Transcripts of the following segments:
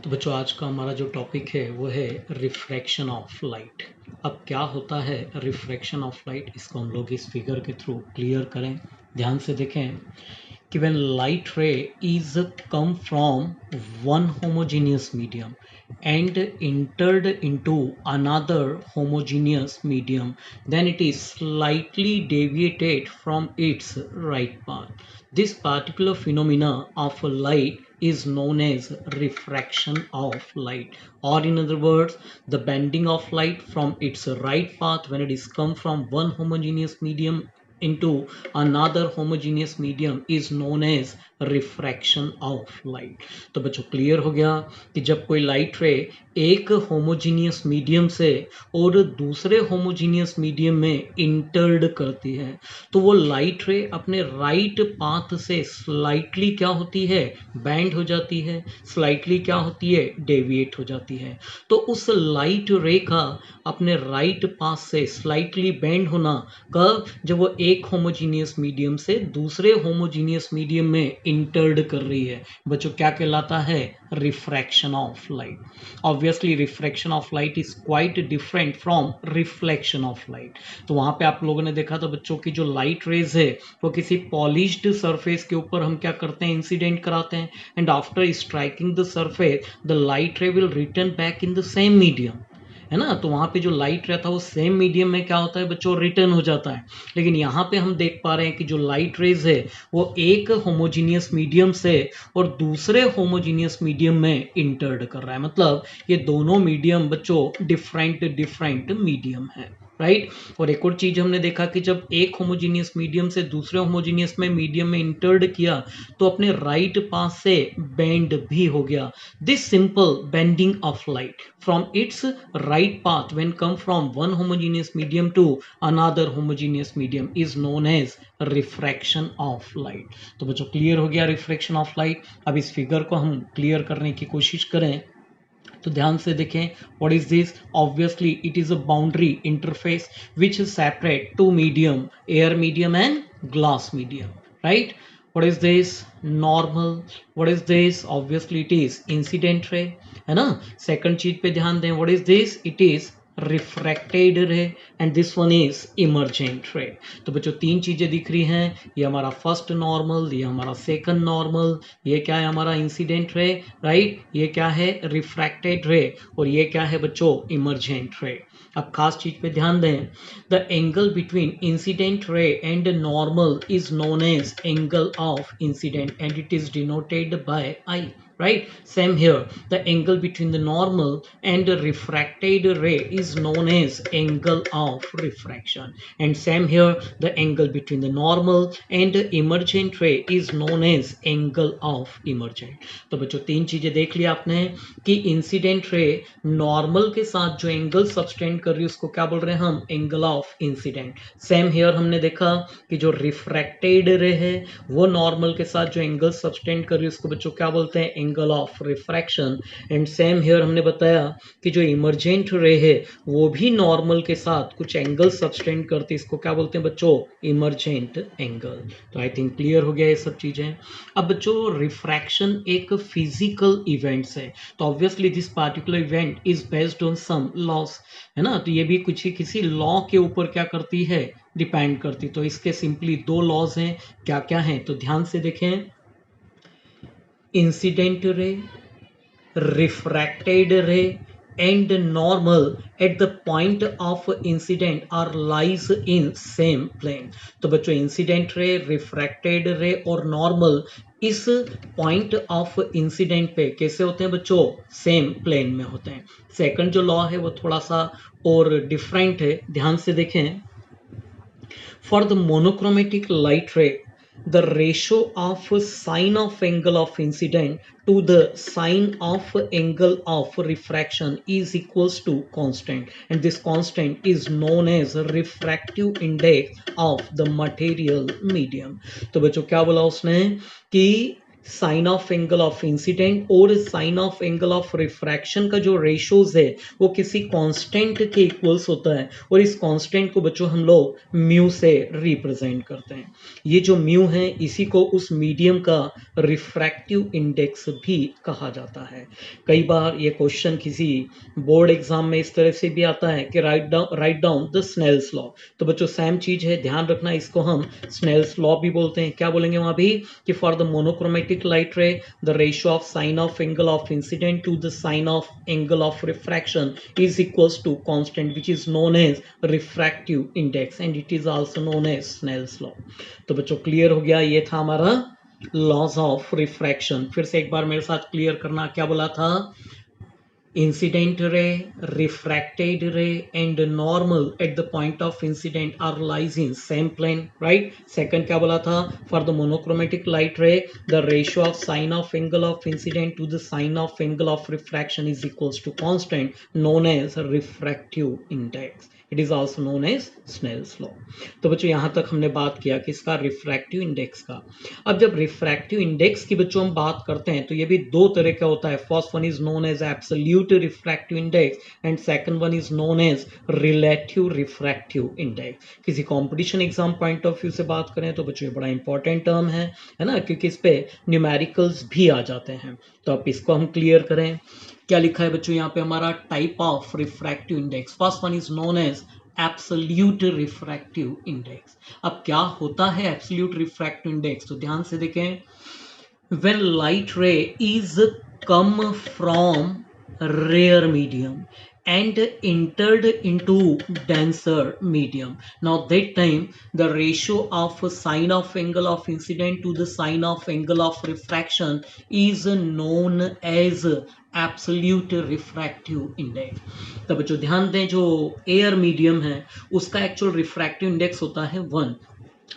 तो बच्चों आज का हमारा जो टॉपिक है वो है रिफ्रैक्शन ऑफ लाइट। अब क्या होता है रिफ्रैक्शन ऑफ लाइट, इसको हम लोग इस फिगर के थ्रू क्लियर करें। ध्यान से देखें कि when light ray is come from one homogeneous medium and entered into another homogeneous medium, then it is slightly deviated from its right path. This particular phenomena of light is known as refraction of light, or in other words the bending of light from its right path when it is come from one homogeneous medium into another homogeneous medium is known as refraction of light. तो बच्चों clear हो गया कि जब कोई light रे एक homogeneous medium से और दूसरे होमोजीनियस मीडियम में इंटर्ड करती है तो वो लाइट रे अपने राइट पाथ से स्लाइटली क्या होती है, बैंड हो जाती है, स्लाइटली क्या होती है, डेविएट हो जाती है। तो उस लाइट रे का अपने राइट पाथ से स्लाइटली बेंड होना कब, जब वो एक होमोजीनियस मीडियम से दूसरे होमोजीनियस मीडियम में इंटर्ड कर रही है। बच्चों क्या कहलाता है, refraction of light. Obviously refraction of light is quite different from reflection of light. तो वहां पे आप लोगों ने देखा था बच्चों की जो लाइट रेज है वो किसी पॉलिश्ड सरफेस के ऊपर हम क्या करते हैं, इंसिडेंट कराते हैं, and after striking the surface the light रे will return back in the same medium, है ना। तो वहां पे जो लाइट रहता है वो सेम मीडियम में क्या होता है बच्चों, रिटर्न हो जाता है। लेकिन यहाँ पे हम देख पा रहे हैं कि जो लाइट रेज है वो एक होमोजीनियस मीडियम से और दूसरे होमोजीनियस मीडियम में इंटर्ड कर रहा है। मतलब ये दोनों मीडियम बच्चों डिफरेंट मीडियम है, राइट। और एक और चीज हमने देखा कि जब एक होमोजीनियस मीडियम से दूसरे होमोजीनियस में मीडियम में इंटर्ड किया तो अपने राइट पास से बेंड भी हो गया। This simple bending of light from its right path when come from one homogeneous medium to another homogeneous medium is known as refraction of light। तो बच्चों क्लियर हो गया रिफ्रैक्शन ऑफ लाइट। अब इस फिगर को हम क्लियर करने की कोशिश करें तो ध्यान से देखें, what is this, obviously it is a boundary interface which separate two medium, air medium and glass medium, right. what is this, normal, what is this, obviously it is incident ray, है ना। Second चीज पे ध्यान दें, what is this, it is refracted रे and this one is emergent रे। तो बच्चों तीन चीजें दिख रही हैं, ये हमारा फर्स्ट नॉर्मल, ये हमारा सेकंड नॉर्मल, ये क्या है हमारा इंसिडेंट रे, राइट, ये क्या है रिफ्रैक्टेड रे, और ये क्या है बच्चों इमर्जेंट रे। अब खास चीज पे ध्यान दें, the angle between incident ray and normal is known as angle of incident and it is denoted by I, right, same here, the angle between the normal and the refracted ray is known as angle of refraction, and same here, the angle between the normal and the emergent ray is known as angle of emergent। तो बच्चों तीन चीजें देख लिया आपने कि incident ray normal के साथ जो एंगल सबटेंड कर रही है उसको क्या बोल रहे हैं हम, angle of incident. Same here हमने देखा कि जो रिफ्रैक्टेड रे है वो नॉर्मल के साथ जो एंगल सबटेंड कर रही है उसको बच्चों क्या बोलते हैं, angle of refraction. And same here हमने बताया कि जो इमर्जेंट रे है वो भी नॉर्मल के साथ कुछ एंगल सबटेंड करती है, इसको क्या बोलते हैं बच्चों, इमर्जेंट एंगल। तो आई थिंक क्लियर हो गया ये सब चीजें। अब बच्चों रिफ्रैक्शन एक फिजिकल इवेंट्स है, तो obviously this particular event is based on some laws, है ना। तो ये भी कुछ किसी लॉ के ऊपर क्या करती है, डिपेंड करती। तो इसके सिंपली दो लॉज हैं, क्या क्या हैं, तो ध्यान से देखें, इंसिडेंट रे, रिफ्रैक्टेड रे and normal at the point of incident are lies in same plane। तो बच्चों इंसिडेंट रे, रिफ्रैक्टेड रे और नॉर्मल इस पॉइंट ऑफ इंसिडेंट पे कैसे होते हैं बच्चों, सेम प्लेन में होते हैं। सेकंड जो लॉ है वो थोड़ा सा और डिफरेंट है, ध्यान से देखें। For the monochromatic light ray, the ratio of sine of angle of incident to the sine of angle of refraction is equals to constant, and this constant is known as refractive index of the material medium। तो बच्चों क्या बोला उसने कि sine of angle of incident और sine of angle of refraction का जो ratios है वो किसी कांस्टेंट के इक्वल्स होता है, और इस कांस्टेंट को बच्चों हम लोग म्यू से रिप्रेजेंट करते हैं। ये जो म्यू है इसी को उस मीडियम का रिफ्रैक्टिव इंडेक्स भी कहा जाता है। कई बार ये क्वेश्चन किसी बोर्ड एग्जाम में इस तरह से भी आता है कि write down the Snell's law. तो बच्चों सेम चीज है, ध्यान रखना, इसको हम स्नेल्स लॉ भी बोलते हैं। क्या बोलेंगे वहां भी कि for the monochromatic light ray the ratio of sine of angle of incident to the sine of angle of refraction is equals to constant which is known as refractive index and it is also known as Snell's law. तो बच्चों clear हो गया, ये था हमारा laws of refraction. फिर से एक बार मेरे साथ क्लियर करना, क्या बोला था? Incident ray, refracted ray, and normal at the point of incident are lies in same plane, right? Second क्या बोला था? For the monochromatic light ray, the ratio of sine of angle of incident to the sine of angle of refraction is equals to constant, known as refractive index. It is also known as Snell's law. तो बच्चों यहां तक हमने बात किया किसका? Refractive index का। अब जब रिफ्रैक्टिव इंडेक्स की बच्चों हम बात करते हैं तो ये भी दो तरह का होता है। First one is known as absolute refractive index and second one is known as relative refractive index. किसी competition exam point of view से बात करें तो बच्चों ये बड़ा इंपॉर्टेंट टर्म है ना, क्योंकि इस पे न्यूमेरिकल्स भी आ जाते हैं। तो अब इसको हम क्लियर करें। क्या लिखा है बच्चों यहाँ पे हमारा? Type of refractive index. First one is known as absolute refractive index. अब क्या होता है एब्सोल्यूट रिफ्रैक्टिव इंडेक्स? तो ध्यान से देखें, when light ray is come from rare medium and entered into denser medium, now that time the ratio of sine of angle of incident to the sine of angle of refraction is known as absolute refractive index. तो बच्चों ध्यान दें, जो air medium है उसका actual refractive index होता है 1,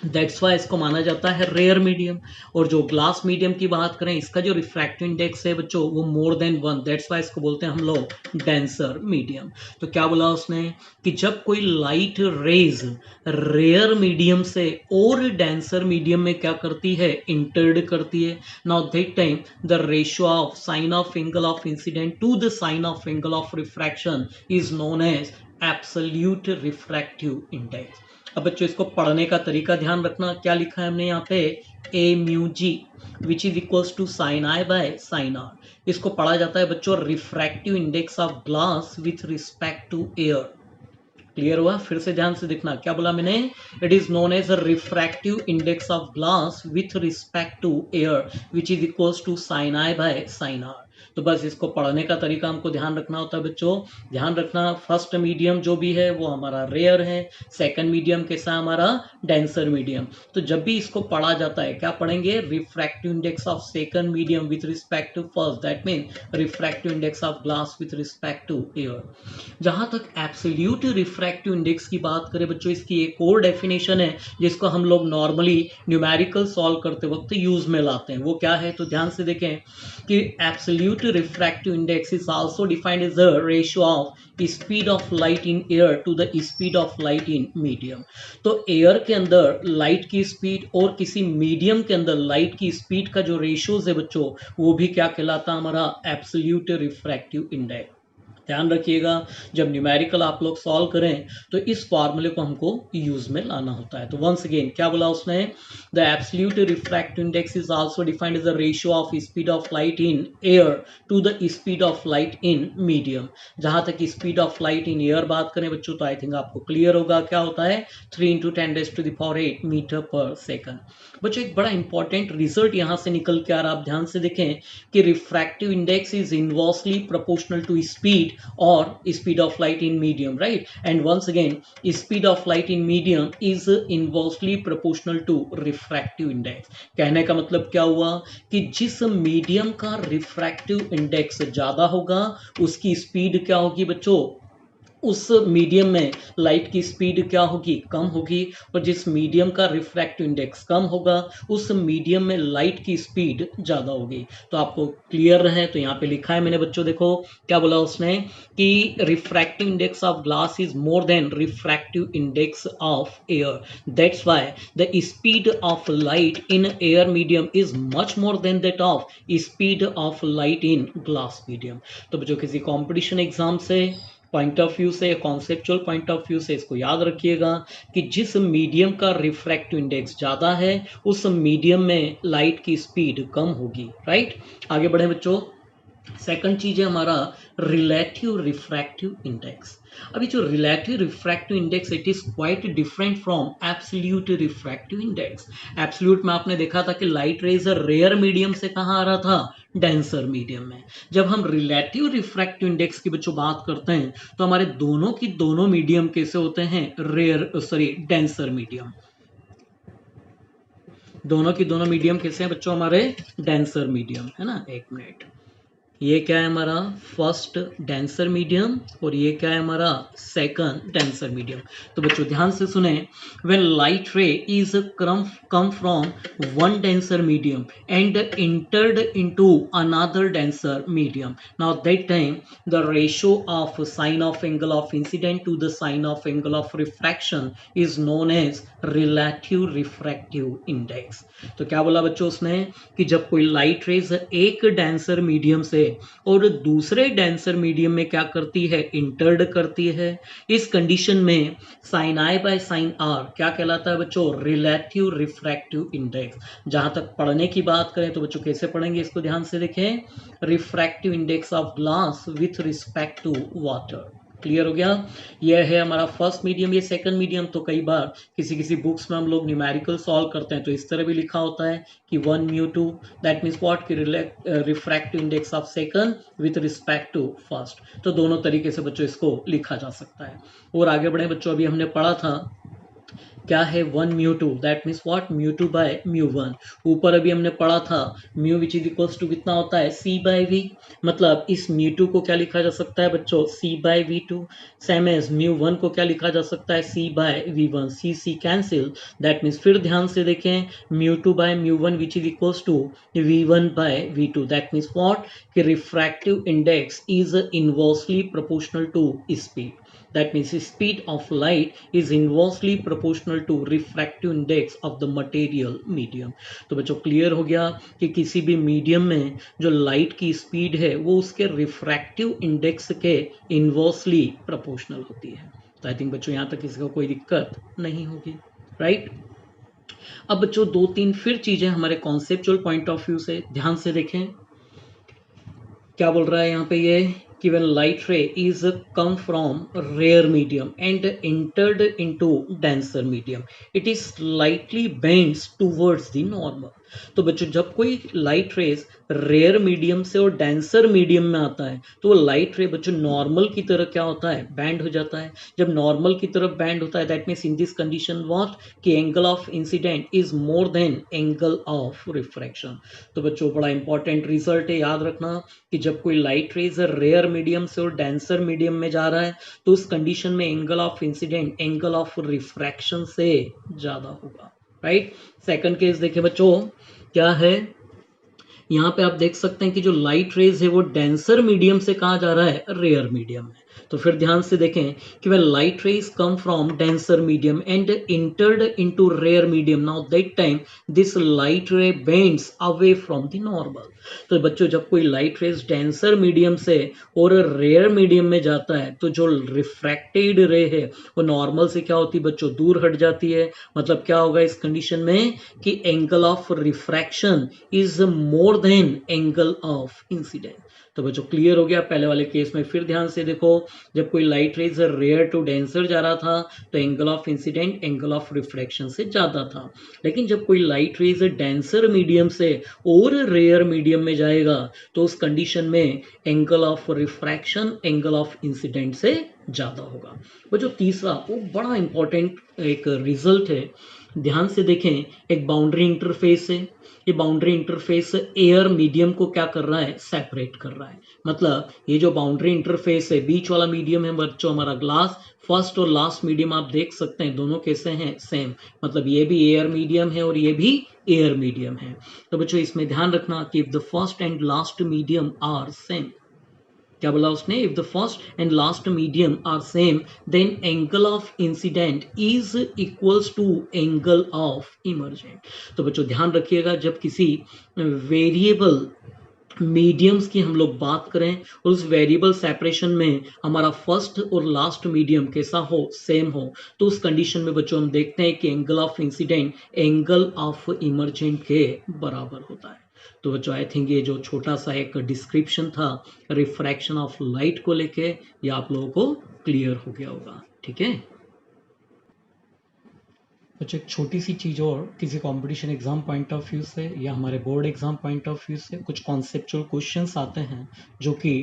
that's why इसको माना जाता है रेयर मीडियम। और जो ग्लास मीडियम की बात करें इसका जो रिफ्रैक्टिव इंडेक्स है बच्चों वो मोर देन 1, दैट्स वाई इसको बोलते हैं हम लोग डेंसर मीडियम। तो क्या बोला उसने कि जब कोई लाइट रेज रेयर मीडियम से और डेंसर मीडियम में क्या करती है? इंटर्ड करती है। Now that time the ratio of sine of angle of incident to the sine of angle of refraction is known as absolute refractive index. अब बच्चों इसको पढ़ने का तरीका ध्यान रखना, क्या लिखा है हमने यहाँ पे? A mu g which is equals to sine i by sine r. इसको पढ़ा जाता है बच्चों refractive index of glass with respect to air. Clear हुआ? फिर से ध्यान से देखना, क्या बोला मैंने? It is known as a refractive index of glass with respect to air which is equals to sine i by sine r. तो बस इसको पढ़ने का तरीका हमको ध्यान रखना होता है बच्चों। ध्यान रखना, फर्स्ट मीडियम जो भी है वो हमारा रेयर है, सेकंड मीडियम कैसा हमारा? Denser medium. तो जब भी इसको पढ़ा जाता है क्या पढ़ेंगे? Refractive index of second medium with respect to first, that mean refractive index of glass with respect to air. जहां तक एब्सोल्यूट रिफ्रैक्टिव इंडेक्स की बात करें बच्चों, इसकी एक और डेफिनेशन है जिसको हम लोग नॉर्मली न्यूमेरिकल सॉल्व करते वक्त यूज में लाते हैं। वो क्या है? तो ध्यान से देखें कि absolute refractive index is also defined as the ratio of speed of light in air to the speed of light in medium. तो एयर के अंदर लाइट की स्पीड और किसी मीडियम के अंदर लाइट की स्पीड का जो रेशियोज है बच्चों वो भी क्या कहलाता है? हमारा एब्सोल्यूट रिफ्रैक्टिव इंडेक्स। ध्यान रखिएगा, जब न्यूमेरिकल आप लोग सॉल्व करें तो इस फॉर्मूले को हमको यूज में लाना होता है। तो वंस अगेन क्या बोला उसने? The absolute refractive index is also defined as the ratio of speed of light in air to the speed of light in medium. जहां तक speed of light in air बात करें बच्चों तो आई थिंक आपको क्लियर होगा क्या होता है? 3 × 10⁸ मीटर पर सेकंड। बच्चों एक बड़ा इंपॉर्टेंट रिजल्ट यहां से निकल के आ रहा, आप ध्यान से देखें कि refractive index is inversely proportional to speed or speed of light in medium, right? And once again speed of light in medium is inversely proportional to refractive index। कहने का मतलब क्या हुआ कि जिस मीडियम का रिफ्रैक्टिव इंडेक्स ज्यादा होगा उसकी स्पीड क्या होगी बच्चों? उस मीडियम में लाइट की स्पीड क्या होगी, कम होगी, और जिस मीडियम का रिफ्रैक्टिव इंडेक्स कम होगा उस मीडियम में लाइट की स्पीड ज़्यादा होगी। तो आपको क्लियर रहे तो यहाँ पे लिखा है मैंने बच्चों, देखो क्या बोला उसने कि refractive index of glass is more then refractive index of air, that's why the speed of light in air medium is much more than that of speed of light in glass medium. तो बच्चों किसी competition exam से point of view से, conceptual point of view से इसको याद रखिएगा कि जिस मीडियम का रिफ्रैक्टिव इंडेक्स ज़्यादा है उस मीडियम में लाइट की स्पीड कम होगी, राइट। आगे बढ़े बच्चों, सेकंड चीज है हमारा रिलेटिव रिफ्रैक्टिव इंडेक्स। अभी जो relative refractive index it is quite different from absolute refractive index. Absolute में आपने देखा था कि लाइट रेज रेयर मीडियम से कहाँ आ रहा था, डेंसर मीडियम में। जब हम रिलेटिव रिफ्रैक्टिव इंडेक्स की बच्चों बात करते हैं तो हमारे दोनों की दोनों मीडियम कैसे होते हैं, डेंसर मीडियम। दोनों की दोनों मीडियम कैसे हैं बच्चों, हमारे डेंसर मीडियम है ना। एक मिनट, ये क्या है हमारा फर्स्ट डेंसर मीडियम और ये क्या है हमारा सेकंड डेंसर मीडियम। तो बच्चों ध्यान से सुने, व्हेन लाइट रे is come from one denser medium and entered into another denser medium, now that time the ratio of sine of angle of incident to the sine of angle of refraction is known as relative refractive index। तो क्या बोला बच्चों उसने कि जब कोई light raise एक denser medium से और दूसरे डेंसर मीडियम में क्या करती है, इंटर्ड करती है, इस कंडीशन में sine i by sine r क्या कहलाता है बच्चों, रिलेटिव रिफ्रैक्टिव इंडेक्स। जहां तक पढ़ने की बात करें तो बच्चों कैसे पढ़ेंगे इसको ध्यान से देखें, refractive index of glass with respect to water. Clear हो गया, यह है हमारा फर्स्ट मीडियम, ये सेकंड मीडियम। तो कई बार किसी किसी बुक्स में हम लोग न्यूमेरिकल सॉल्व करते हैं तो इस तरह भी लिखा होता है कि 1μ2 दैट मीन्स व्हाट कि refractive index of second with respect to first. तो दोनों तरीके से बच्चों इसको लिखा जा सकता है। और आगे बढ़े बच्चों, अभी हमने पढ़ा था क्या है 1μ2 दैट मीन्स व्हाट μ2 बाय μ1। ऊपर अभी हमने पढ़ा था mu which is equals to कितना होता है, c बाय v। मतलब इस μ2 को क्या लिखा जा सकता है बच्चों, c bye v2। Same as μ1 को क्या लिखा जा सकता है, c by v1। c cancel, that means फिर ध्यान से देखें μ2 by μ1 which is equals to v1 by v2। That means what कि refractive index is inversely proportional to speed. That means speed of light is inversely proportional to refractive index of the material medium। तो बच्चों clear हो गया कि किसी भी medium में जो लाइट की स्पीड है वो उसके रिफ्रैक्टिव इंडेक्स के इनवर्सली प्रोपोर्शनल होती है। तो आई थिंक बच्चों यहाँ तक किसी को कोई दिक्कत नहीं होगी, राइट। अब बच्चों दो तीन फिर चीजें हमारे कॉन्सेप्चुअल पॉइंट ऑफ व्यू से ध्यान से देखें, क्या बोल रहा है यहाँ पे ये कि when light ray is come from rare medium and entered into denser medium it is slightly bends towards the normal। तो बच्चों जब कोई लाइट रेज रेयर मीडियम से और डेंसर मीडियम में आता है तो वो लाइट रे बच्चों नॉर्मल की तरह क्या होता है, बैंड हो जाता है। जब नॉर्मल की तरफ बैंड होता है that means in this condition what कि angle of incident is more than angle of refraction. तो बच्चों बड़ा इंपॉर्टेंट रिजल्ट है, याद रखना कि जब कोई लाइट रेज रेयर मीडियम से और डेंसर मीडियम में जा रहा है तो उस कंडीशन में angle of incident angle of refraction से ज्यादा होगा, राइट। सेकंड केस देखें बच्चों, क्या है यहाँ पे आप देख सकते हैं कि जो लाइट रेज है वो डेंसर मीडियम से कहाँ जा रहा है, रेयर मीडियम में। तो फिर ध्यान से देखें कि when light rays come from denser medium and entered into rare medium, now that time this light ray bends away from the normal। तो बच्चों जब कोई लाइट रेज डेंसर मीडियम से और रेयर मीडियम में जाता है तो जो रिफ्रैक्टेड रे है वो नॉर्मल से क्या होती है बच्चों, दूर हट जाती है। मतलब क्या होगा इस कंडीशन में कि angle of refraction is more than angle of incident. तो बच्चों क्लियर हो गया। पहले वाले केस में फिर ध्यान से देखो, जब कोई light rays rare to denser जा रहा था तो angle of incident angle of refraction से ज्यादा था। लेकिन जब कोई लाइट रेज डेंसर मीडियम से और रेयर मीडियम में जाएगा तो उस कंडीशन में angle of refraction angle of incident से ज्यादा होगा। वो जो तीसरा वो बड़ा इंपॉर्टेंट एक रिजल्ट है ध्यान से देखें, एक बाउंड्री इंटरफेस है। ये बाउंड्री इंटरफेस एयर मीडियम को क्या कर रहा है, सेपरेट कर रहा है। मतलब ये जो बाउंड्री इंटरफेस है, बीच वाला मीडियम है बच्चों हमारा ग्लास, फर्स्ट और लास्ट मीडियम आप देख सकते हैं दोनों कैसे हैं, सेम। मतलब ये भी एयर मीडियम है और ये भी एयर मीडियम है। तो बच्चों इसमें ध्यान रखना कि if the first and last medium are same, क्या बोला उसने, if the first and last medium are same then angle of incident is equals to angle of emergent. तो बच्चों ध्यान रखिएगा, जब किसी वेरिएबल मीडियम्स की हम लोग बात करें और उस वेरिएबल सेपरेशन में हमारा फर्स्ट और लास्ट मीडियम कैसा हो, सेम हो, तो उस कंडीशन में बच्चों हम देखते हैं कि angle of incident angle of emergent के बराबर होता है। तो बच्चों आई थिंक ये जो छोटा सा एक डिस्क्रिप्शन था रिफ्रैक्शन ऑफ लाइट को लेके, ये आप लोगों को क्लियर हो गया होगा। ठीक है बच्चों, एक छोटी सी चीज़ और, किसी competition exam point of view से या हमारे board exam point of view से कुछ कॉन्सेप्चुअल क्वेश्चंस आते हैं जो कि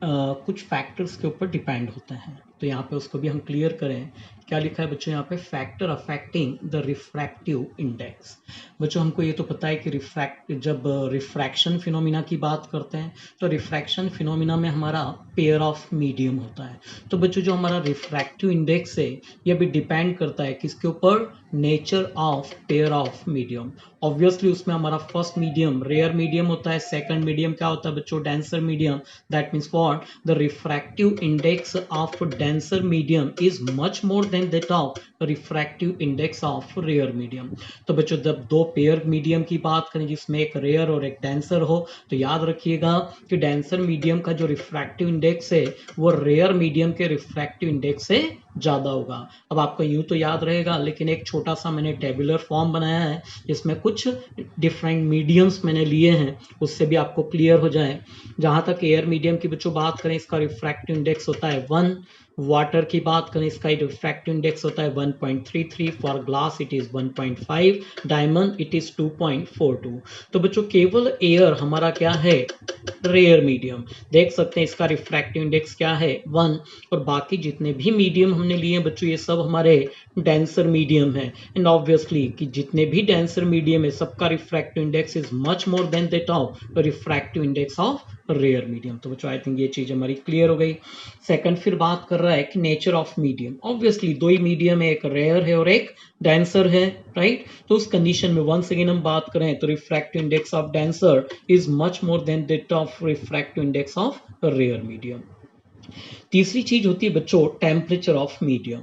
कुछ फैक्टर्स के ऊपर डिपेंड होते हैं। तो यहाँ पे उसको भी हम क्लियर करें। क्या लिखा है बच्चों यहाँ पे, factor affecting the refractive index. बच्चों हमको ये तो पता है कि जब रिफ्रैक्शन फिनोमिना की बात करते हैं तो रिफ्रैक्शन फिनोमिना में हमारा पेयर ऑफ मीडियम होता है। तो बच्चों जो हमारा रिफ्रैक्टिव इंडेक्स है ये भी डिपेंड करता है किसके ऊपर, nature of pair of medium. Obviously उसमें हमारा फर्स्ट मीडियम रेयर मीडियम होता है, सेकंड मीडियम क्या होता है बच्चों, denser medium. That means what, the refractive index of denser medium is much more than that of refractive index of rare medium. तो बच्चों जब दो पेयर मीडियम की बात करें जिसमें एक रेयर और एक डेंसर हो, तो याद रखिएगा कि डेंसर मीडियम का जो रिफ्रैक्टिव इंडेक्स है वो रेयर मीडियम के रिफ्रैक्टिव इंडेक्स से ज़्यादा होगा। अब आपको यूं तो याद रहेगा, लेकिन एक छोटा सा मैंने टेबुलर फॉर्म बनाया है जिसमें कुछ डिफरेंट मीडियम्स मैंने लिए हैं, उससे भी आपको क्लियर हो जाए। जहाँ तक एयर मीडियम की बच्चों बात करें, इसका रिफ्रैक्टिव इंडेक्स होता है 1। वाटर की बात करें, इसका रिफ्रैक्टिव इंडेक्स होता है 1.33। For glass it is 1.5, diamond it is 2.42। तो बच्चों केवल एयर हमारा क्या है, रेयर मीडियम। देख सकते हैं इसका रिफ्रैक्टिव इंडेक्स क्या है, 1। और बाकी जितने भी मीडियम हमने लिए हैं बच्चों ये सब हमारे डेंसर मीडियम है। एंड ऑब्वियसली कि जितने भी डेंसर मीडियम है सबका refractive index is much more than that of refractive index of rare medium. तो बच्चों आई थिंक ये चीज हमारी क्लियर हो गई। सेकंड फिर बात कर रहा है कि नेचर ऑफ मीडियम। ऑब्वियसली दो ही मीडियम है, एक रेयर है और एक डेंसर है, राइट। तो उस कंडीशन में वंस अगेन हम बात करें तो refractive index of denser is much more than that of refractive index of rare medium. तीसरी चीज होती है बच्चों टेम्परेचर ऑफ मीडियम।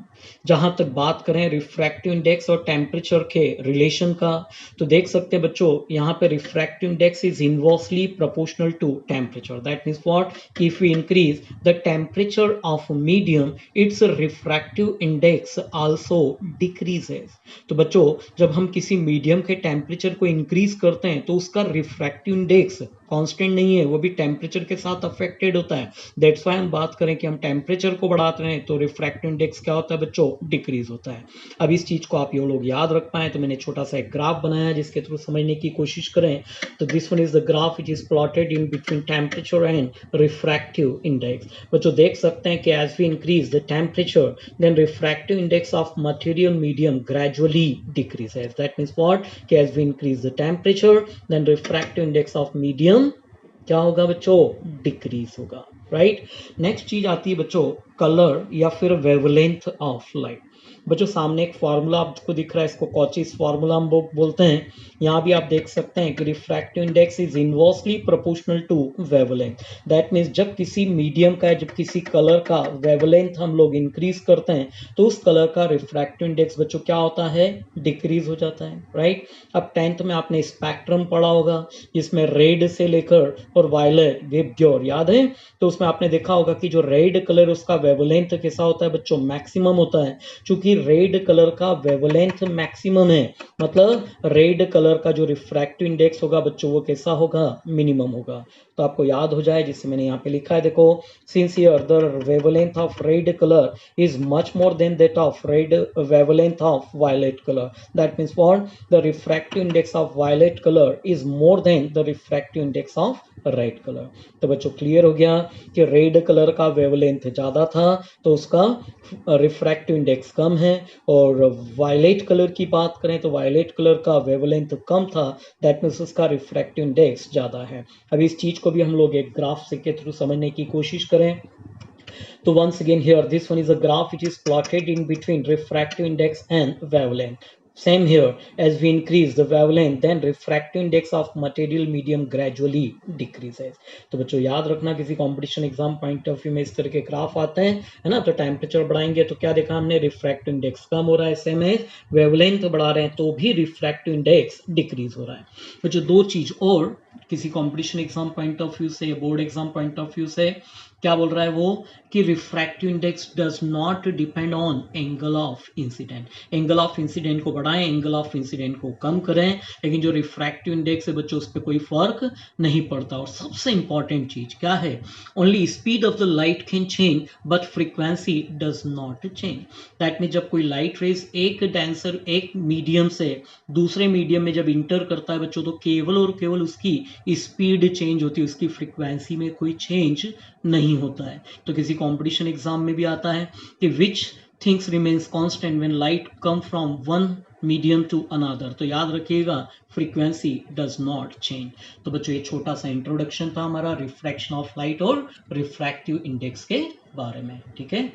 जहां तक बात करें रिफ्रैक्टिव इंडेक्स और टेम्परेचर के रिलेशन का, तो देख सकते हैं बच्चों यहाँ पे refractive index is inversely proportional to temperature. That means what, if we increase the temperature of medium its refractive index also decreases. तो बच्चों जब हम किसी मीडियम के टेम्परेचर को इंक्रीज करते हैं तो उसका रिफ्रैक्टिव इंडेक्स कांस्टेंट नहीं है, वो भी टेम्परेचर के साथ अफेक्टेड होता है। दैट्स व्हाई हम बात करें कि हम टेम्परेचर को बढ़ाते हैं तो रिफ्रैक्टिव इंडेक्स क्या होता है बच्चों, डिक्रीज होता है। अब इस चीज को आप ये लोग याद रख पाए तो मैंने छोटा सा एक ग्राफ बनाया जिसके थ्रू समझने की कोशिश करें। तो this one is the graph which is plotted in between temperature and refractive index. बच्चों देख सकते हैं कि as we increase the temperature then refractive index of material medium gradually decreases. That means what, कि as we increase the temperature then refractive index of medium क्या होगा बच्चों, decrease होगा, राइट। नेक्स्ट चीज आती है बच्चों कलर या फिर वेवलेंथ ऑफ लाइट। बच्चों सामने एक फार्मूला आपको दिख रहा है, इसको कॉचीज फार्मूला हम बोलते हैं। यहाँ भी आप देख सकते हैं कि refractive index is inversely proportional to wavelength. That means जब किसी मीडियम का, जब किसी कलर का वेवलेंथ हम लोग इंक्रीज करते हैं तो उस कलर का रिफ्रैक्टिव इंडेक्स बच्चों क्या होता है, डिक्रीज हो जाता है, राइट। अब 10th में आपने स्पेक्ट्रम पढ़ा होगा जिसमें रेड से लेकर और वायलेट विबग्योर याद है। तो उसमें आपने देखा होगा कि जो रेड कलर उसका वेवलेंथ कैसा होता है बच्चों, मैक्सिमम होता है। चूंकि रेड कलर का वेवलेंथ मैक्सिमम है मतलब रेड कलर का जो रिफ्रैक्टिव इंडेक्स होगा बच्चों वो कैसा होगा, मिनिमम होगा। तो आपको याद हो जाए जिससे मैंने यहाँ पे लिखा है, देखो since here the wavelength of red colour is much more than that of red wavelength of violet colour. That means what, the refractive index of violet colour is more than the refractive index of red colour. तो बच्चों clear हो गया कि red colour का wavelength ज़्यादा था तो उसका रिफ्रैक्टिव इंडेक्स कम है, और वायलेट कलर की बात करें तो वायलेट कलर का वेवलेंथ कम था, दैट मीन्स उसका रिफ्रैक्टिव इंडेक्स ज़्यादा है। अब इस चीज़ को भी हम लोग एक ग्राफ से के थ्रू समझने की कोशिश करें तो once again here this one is a graph which is plotted in between refractive index and wavelength. Same here, as we increase the wavelength then refractive index of material medium gradually decreases. तो बच्चों याद रखना किसी competition exam point of view में इस तरह के graph आते हैं, है ना, तो टेम्परेचर बढ़ाएंगे तो क्या देखा हमने, रिफ्रैक्टिव इंडेक्स कम हो रहा है, सेम है वेवलेंथ बढ़ा रहे हैं तो भी रिफ्रैक्टिव इंडेक्स डिक्रीज हो रहा है। बच्चों दो चीज और किसी competition exam point of view से, board exam point of view से क्या बोल रहा है वो, कि refractive index does not depend on angle of incident. Angle of incident को बढ़ाएं, एंगल ऑफ इंसिडेंट को कम करें, लेकिन जो रिफ्रैक्टिव इंडेक्स है बच्चों उस पर कोई फर्क नहीं पड़ता। और सबसे इंपॉर्टेंट चीज क्या है, only speed of the light can change but frequency does not change. That mean जब कोई लाइट रेज एक डेंसर एक मीडियम से दूसरे मीडियम में जब इंटर करता है बच्चों, तो केवल और केवल उसकी स्पीड चेंज होती है, उसकी फ्रीक्वेंसी में कोई चेंज नहीं होता है। तो किसी कंपटीशन एग्जाम में भी आता है कि which things remains constant when light come from one medium to another. तो याद रखिएगा फ्रीक्वेंसी डज नॉट चेंज। तो बच्चों ये छोटा सा इंट्रोडक्शन था हमारा रिफ्रैक्शन ऑफ लाइट और रिफ्रैक्टिव इंडेक्स के बारे में, ठीक है।